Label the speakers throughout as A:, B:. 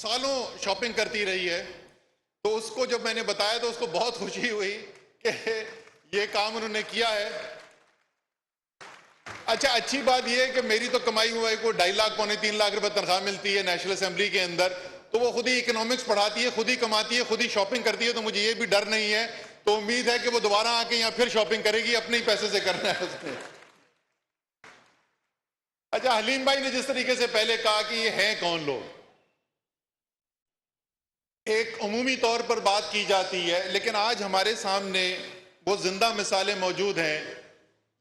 A: سالوں شاپنگ کرتی رہی ہے، تو اس کو جب میں نے بتایا تو اس کو بہت خوشی ہوئی کہ یہ کام انہوں نے کیا ہے۔ اچھا، اچھی بات یہ ہے کہ میری تو کمائی ہوا ہے کوئی 2.5 لاکھ پونے 3 لاکھ روپے تنخواہ ملتی ہے نیشنل اسمبلی کے اندر، تو وہ خود ہی اکنامکس پڑھاتی ہے، خود ہی کماتی ہے، خود ہی شاپنگ کرتی ہے، تو مجھے یہ بھی ڈر نہیں ہے۔ تو امید ہے کہ وہ دوبارہ آ کے یہاں پھر شاپنگ کرے گی، اپنے ہی پیسے سے کرنا ہے اس نے۔ اچھا، حلیم بھائی نے جس طریقے سے پہلے کہا کہ یہ ہیں کون لوگ، ایک عمومی طور پر بات کی جاتی ہے، لیکن آج ہمارے سامنے وہ زندہ مثالیں موجود ہیں۔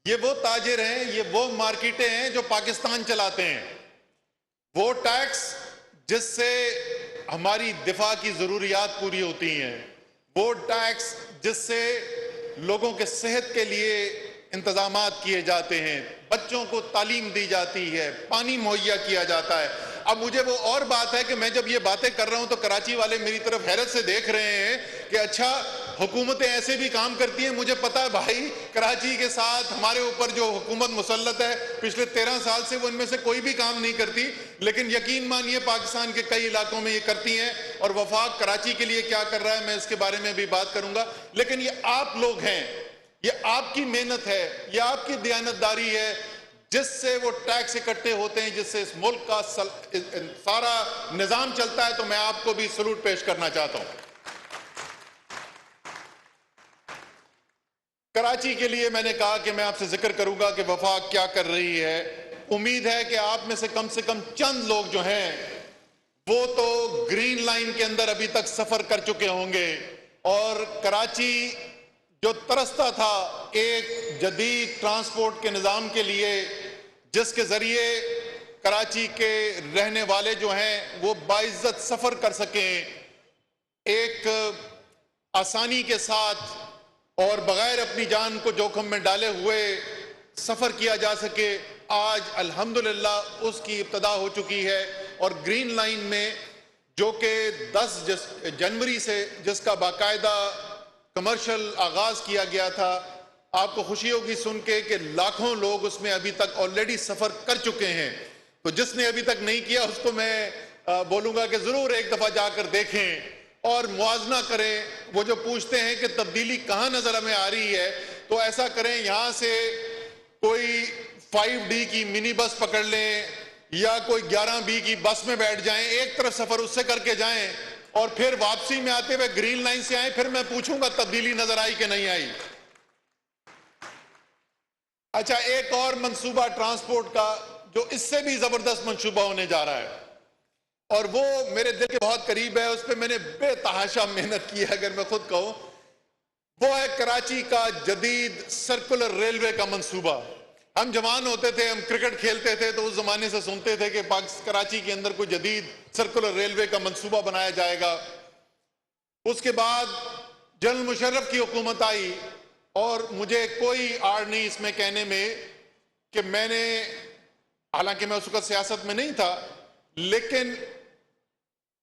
A: یہ وہ تاجر ہیں، یہ وہ مارکیٹیں ہیں جو پاکستان چلاتے ہیں، وہ ٹیکس جس سے ہماری دفاع کی ضروریات پوری ہوتی ہیں، وہ ٹیکس جس سے لوگوں کے صحت کے لیے انتظامات کیے جاتے ہیں، بچوں کو تعلیم دی جاتی ہے، پانی مہیا کیا جاتا ہے۔ اب مجھے وہ اور بات ہے کہ میں جب یہ باتیں کر رہا ہوں تو کراچی والے میری طرف حیرت سے دیکھ رہے ہیں کہ اچھا حکومتیں ایسے بھی کام کرتی ہیں۔ مجھے پتا ہے بھائی، کراچی کے ساتھ ہمارے اوپر جو حکومت مسلط ہے پچھلے 13 سال سے، وہ ان میں سے کوئی بھی کام نہیں کرتی، لیکن یقین مانیے پاکستان کے کئی علاقوں میں یہ کرتی ہیں، اور وفاق کراچی کے لیے کیا کر رہا ہے میں اس کے بارے میں بھی بات کروں گا۔ لیکن یہ آپ لوگ ہیں، یہ آپ کی محنت ہے، یہ آپ کی دیانتداری ہے، جس سے وہ ٹیکس اکٹھے ہوتے ہیں، جس سے اس ملک کا سارا نظام چلتا ہے۔ تو میں آپ کو بھی سلوٹ پیش کرنا چاہتا ہوں۔ کراچی کے لیے میں نے کہا کہ میں آپ سے ذکر کروں گا کہ وفاق کیا کر رہی ہے۔ امید ہے کہ آپ میں سے کم چند لوگ جو ہیں وہ تو گرین لائن کے اندر ابھی تک سفر کر چکے ہوں گے، اور کراچی جو ترستا تھا ایک جدید ٹرانسپورٹ کے نظام کے لیے، جس کے ذریعے کراچی کے رہنے والے جو ہیں وہ باعزت سفر کر سکیں، ایک آسانی کے ساتھ اور بغیر اپنی جان کو جوخم میں ڈالے ہوئے سفر کیا جا سکے، آج الحمدللہ اس کی ابتدا ہو چکی ہے۔ اور گرین لائن میں جو کہ 10 جنوری سے جس کا باقاعدہ کمرشل آغاز کیا گیا تھا، آپ کو خوشی ہوگی سن کے کہ لاکھوں لوگ اس میں ابھی تک آلریڈی سفر کر چکے ہیں۔ تو جس نے ابھی تک نہیں کیا اس کو میں بولوں گا کہ ضرور ایک دفعہ جا کر دیکھیں اور موازنہ کریں۔ وہ جو پوچھتے ہیں کہ تبدیلی کہاں نظر ہمیں آ رہی ہے، تو ایسا کریں یہاں سے کوئی 5D کی منی بس پکڑ لیں یا کوئی 11B کی بس میں بیٹھ جائیں، ایک طرف سفر اس سے کر کے جائیں، اور پھر واپسی میں آتے ہوئے گرین لائن سے آئیں، پھر میں پوچھوں گا تبدیلی نظر آئی کہ نہیں آئی۔ اچھا، ایک اور منصوبہ ٹرانسپورٹ کا جو اس سے بھی زبردست منصوبہ ہونے جا رہا ہے، اور وہ میرے دل کے بہت قریب ہے، اس پہ میں نے بے تحاشا محنت کی ہے اگر میں خود کہوں، وہ ہے کراچی کا جدید سرکولر ریلوے کا منصوبہ۔ ہم جوان ہوتے تھے، ہم کرکٹ کھیلتے تھے، تو اس زمانے سے سنتے تھے کہ کراچی کے اندر کوئی جدید سرکولر ریلوے کا منصوبہ بنایا جائے گا۔ اس کے بعد جنرل مشرف کی حکومت آئی، اور مجھے کوئی آڑ نہیں اس میں کہنے میں کہ میں نے، حالانکہ میں اس وقت سیاست میں نہیں تھا، لیکن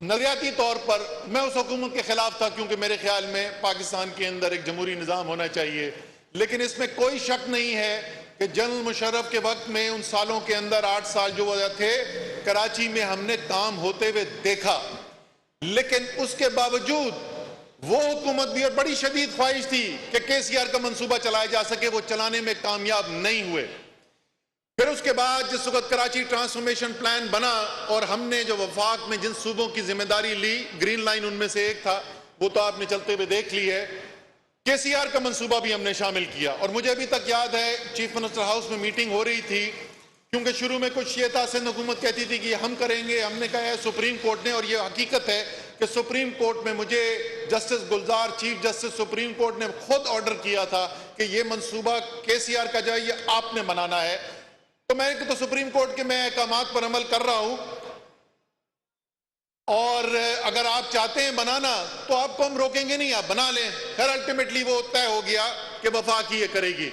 A: نظریاتی طور پر میں اس حکومت کے خلاف تھا، کیونکہ میرے خیال میں پاکستان کے اندر ایک جمہوری نظام ہونا چاہیے۔ لیکن اس میں کوئی شک نہیں ہے کہ جنرل مشرف کے وقت میں ان سالوں کے اندر 8 سال جو وجہ تھے کراچی میں ہم نے کام ہوتے ہوئے دیکھا، لیکن اس کے باوجود وہ حکومت بھی اور بڑی شدید خواہش تھی کہ KCR کا منصوبہ چلایا جا سکے، وہ چلانے میں کامیاب نہیں ہوئے۔ پھر اس کے بعد جس وقت کراچی ٹرانسفارمیشن پلان بنا، اور ہم نے جو وفاق میں جن صوبوں کی ذمہ داری لی، گرین لائن ان میں سے ایک تھا، وہ تو آپ نے چلتے ہوئے دیکھ لی ہے، KCR کا منصوبہ بھی ہم نے شامل کیا۔ اور مجھے ابھی تک یاد ہے چیف منسٹر ہاؤس میں میٹنگ ہو رہی تھی، کیونکہ شروع میں کچھ یہ تھا، سندھ حکومت کہتی تھی کہ ہم کریں گے، ہم نے کہا ہے سپریم کورٹ نے، اور یہ حقیقت ہے کہ سپریم کورٹ میں مجھے جسٹس گلزار، چیف جسٹس سپریم کورٹ نے خود آرڈر کیا تھا کہ یہ منصوبہ KCR کا جو ہے یہ آپ نے بنانا ہے۔ تو میں تو سپریم کورٹ کے میں احکامات پر عمل کر رہا ہوں، اور اگر آپ چاہتے ہیں بنانا تو آپ کو ہم روکیں گے نہیں، آپ بنا لیں۔ خیر الٹیمیٹلی وہ طے ہو گیا کہ وفاق ہی یہ کرے گی۔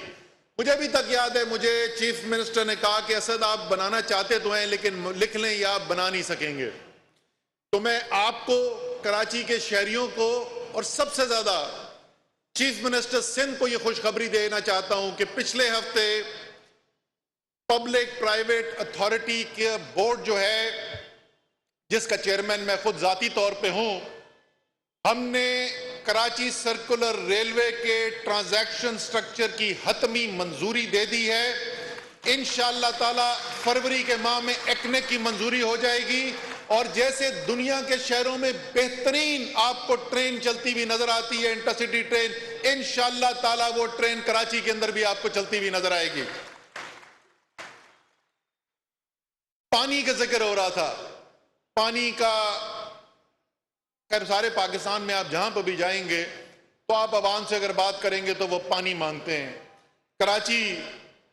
A: مجھے ابھی تک یاد ہے، مجھے چیف منسٹر نے کہا کہ اسد آپ بنانا چاہتے تو ہیں لیکن لکھ لیں یا آپ بنا نہیں سکیں گے۔ تو میں آپ کو، کراچی کے شہریوں کو، اور سب سے زیادہ چیف منسٹر سندھ کو یہ خوشخبری دینا چاہتا ہوں کہ پچھلے ہفتے پبلک پرائیویٹ اتھارٹی کے بورڈ جو ہے جس کا چیئرمین میں خود ذاتی طور پہ ہوں، ہم نے کراچی سرکولر ریلوے کے ٹرانزیکشن سٹرکچر کی حتمی منظوری دے دی ہے۔ انشاءاللہ تعالی فروری کے ماہ میں ایکنیک کی منظوری ہو جائے گی، اور جیسے دنیا کے شہروں میں بہترین آپ کو ٹرین چلتی ہوئی نظر آتی ہے، انٹرسٹی ٹرین، انشاءاللہ تعالی وہ ٹرین کراچی کے اندر بھی آپ کو چلتی ہوئی نظر آئے گی۔ پانی کا ذکر ہو رہا تھا، پانی کا خیر سارے پاکستان میں آپ جہاں پہ بھی جائیں گے تو آپ عوام سے اگر بات کریں گے تو وہ پانی مانگتے ہیں۔ کراچی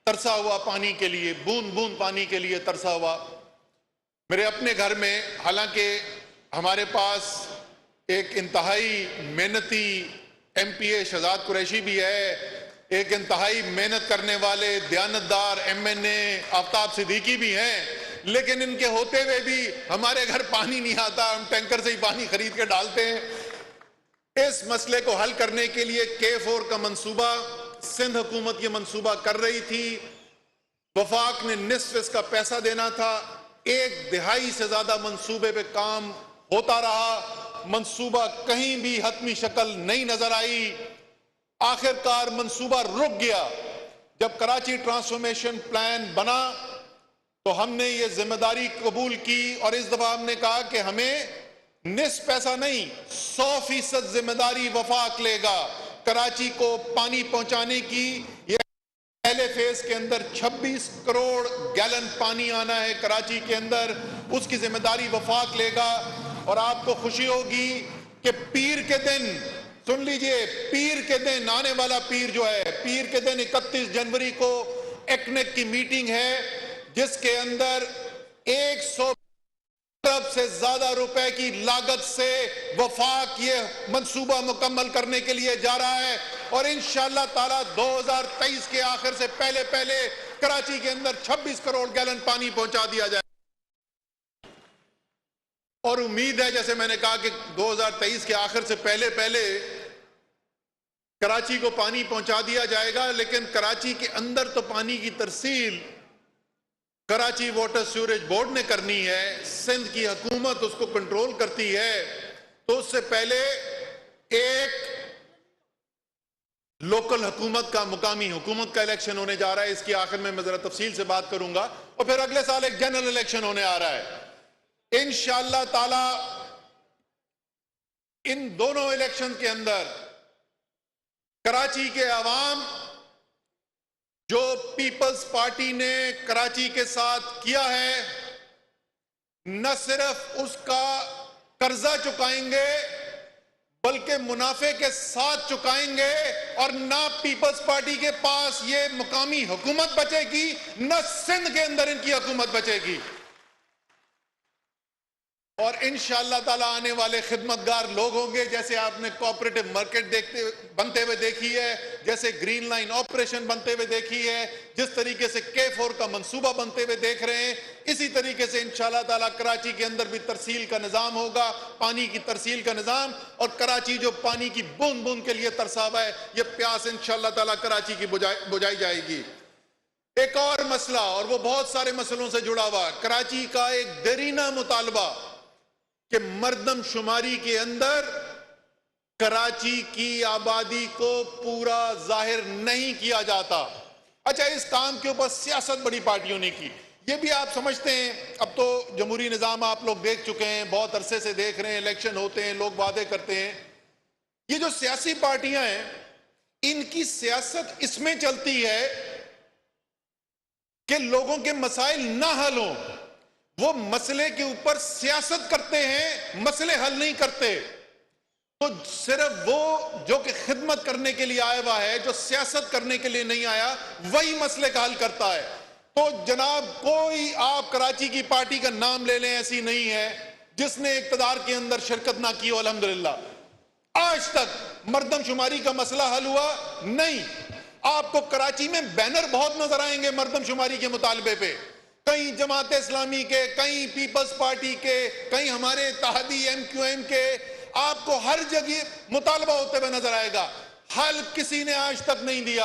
A: ترسا ہوا پانی کے لیے، بوند بوند پانی کے لیے ترسا ہوا۔ میرے اپنے گھر میں حالانکہ ہمارے پاس ایک انتہائی محنتی ایم پی اے شہزاد قریشی بھی ہے، ایک انتہائی محنت کرنے والے دیانتدار ایم این اے آفتاب صدیقی بھی ہیں، لیکن ان کے ہوتے ہوئے بھی ہمارے گھر پانی نہیں آتا، ہم ٹینکر سے ہی پانی خرید کے ڈالتے ہیں۔ اس مسئلے کو حل کرنے کے لیے K4 کا منصوبہ سندھ حکومت یہ منصوبہ کر رہی تھی، وفاق نے نصف اس کا پیسہ دینا تھا، 1/2 سے زیادہ منصوبے پہ کام ہوتا رہا، منصوبہ کہیں بھی حتمی شکل نہیں نظر آئی، آخر کار منصوبہ رک گیا۔ جب کراچی ٹرانسفارمیشن پلان بنا تو ہم نے یہ ذمہ داری قبول کی، اور اس دفعہ ہم نے کہا کہ ہمیں نصف پیسہ نہیں، 100% ذمہ داری وفاق لے گا کراچی کو پانی پہنچانے کی۔ یہ پہلے فیز کے اندر 26 کروڑ گیلن پانی آنا ہے کراچی کے اندر، اس کی ذمہ داری وفاق لے گا۔ اور آپ کو خوشی ہوگی کہ پیر کے دن، سن لیجئے، پیر کے دن، آنے والا پیر جو ہے، پیر کے دن 31 جنوری کو ایکنیک کی میٹنگ ہے، جس کے اندر 100 ارب سے زیادہ روپے کی لاگت سے وفاق یہ منصوبہ مکمل کرنے کے لیے جا رہا ہے، اور انشاءاللہ تعالی 2023 کے آخر سے پہلے کراچی کے اندر 26 کروڑ گیلن پانی پہنچا دیا جائے۔ اور امید ہے، جیسے میں نے کہا، کہ 2023 کے آخر سے پہلے کراچی کو پانی پہنچا دیا جائے گا، لیکن کراچی کے اندر تو پانی کی ترسیل کراچی واٹر سیوریج بورڈ نے کرنی ہے، سندھ کی حکومت اس کو کنٹرول کرتی ہے، تو اس سے پہلے ایک لوکل حکومت کا، مقامی حکومت کا الیکشن ہونے جا رہا ہے۔ اس کی آخر میں ذرا تفصیل سے بات کروں گا، اور پھر اگلے سال ایک جنرل الیکشن ہونے آ رہا ہے انشاءاللہ تعالی۔ ان دونوں الیکشن کے اندر کراچی کے عوام، جو پیپلز پارٹی نے کراچی کے ساتھ کیا ہے، نہ صرف اس کا قرضہ چکائیں گے بلکہ منافع کے ساتھ چکائیں گے، اور نہ پیپلز پارٹی کے پاس یہ مقامی حکومت بچے گی، نہ سندھ کے اندر ان کی حکومت بچے گی۔ اور انشاءاللہ تعالی آنے والے خدمتگار لوگ ہوں گے، جیسے آپ نے کوآپریٹو مارکیٹ بنتے ہوئے دیکھی ہے، جیسے گرین لائن آپریشن بنتے ہوئے دیکھی ہے، جس طریقے سے K4 کا منصوبہ بنتے ہوئے دیکھ رہے ہیں، اسی طریقے سے انشاءاللہ تعالی کراچی کے اندر بھی ترسیل کا نظام ہوگا، پانی کی ترسیل کا نظام، اور کراچی جو پانی کی بوند بوند کے لیے ترسا ہوا ہے، یہ پیاس انشاءاللہ تعالی کراچی کی بجھائی جائے گی۔ ایک اور مسئلہ، اور وہ بہت سارے مسئلوں سے جڑا ہوا، کراچی کا ایک دیرینہ مطالبہ کہ مردم شماری کے اندر کراچی کی آبادی کو پورا ظاہر نہیں کیا جاتا۔ اچھا، اس کام کے اوپر سیاست بڑی پارٹیوں نے کی، یہ بھی آپ سمجھتے ہیں۔ اب تو جمہوری نظام آپ لوگ دیکھ چکے ہیں، بہت عرصے سے دیکھ رہے ہیں، الیکشن ہوتے ہیں، لوگ وعدے کرتے ہیں۔ یہ جو سیاسی پارٹیاں ہیں، ان کی سیاست اس میں چلتی ہے کہ لوگوں کے مسائل نہ حل ہوں، وہ مسئلے کے اوپر سیاست کرتے ہیں، مسئلے حل نہیں کرتے۔ تو صرف وہ جو کہ خدمت کرنے کے لیے آیا ہوا ہے، جو سیاست کرنے کے لیے نہیں آیا، وہی مسئلے کا حل کرتا ہے۔ تو جناب، کوئی آپ کراچی کی پارٹی کا نام لے لیں، ایسی نہیں ہے جس نے اقتدار کے اندر شرکت نہ کی ہو۔ الحمدللہ آج تک مردم شماری کا مسئلہ حل ہوا نہیں۔ آپ کو کراچی میں بینر بہت نظر آئیں گے مردم شماری کے مطالبے پہ، کہیں جماعت اسلامی کے، کہیں پیپلز پارٹی کے، کہیں ہمارے اتحادی MQM کے، آپ کو ہر جگہ مطالبہ ہوتے ہوئے نظر آئے گا۔ حل کسی نے آج تک نہیں دیا۔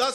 A: 10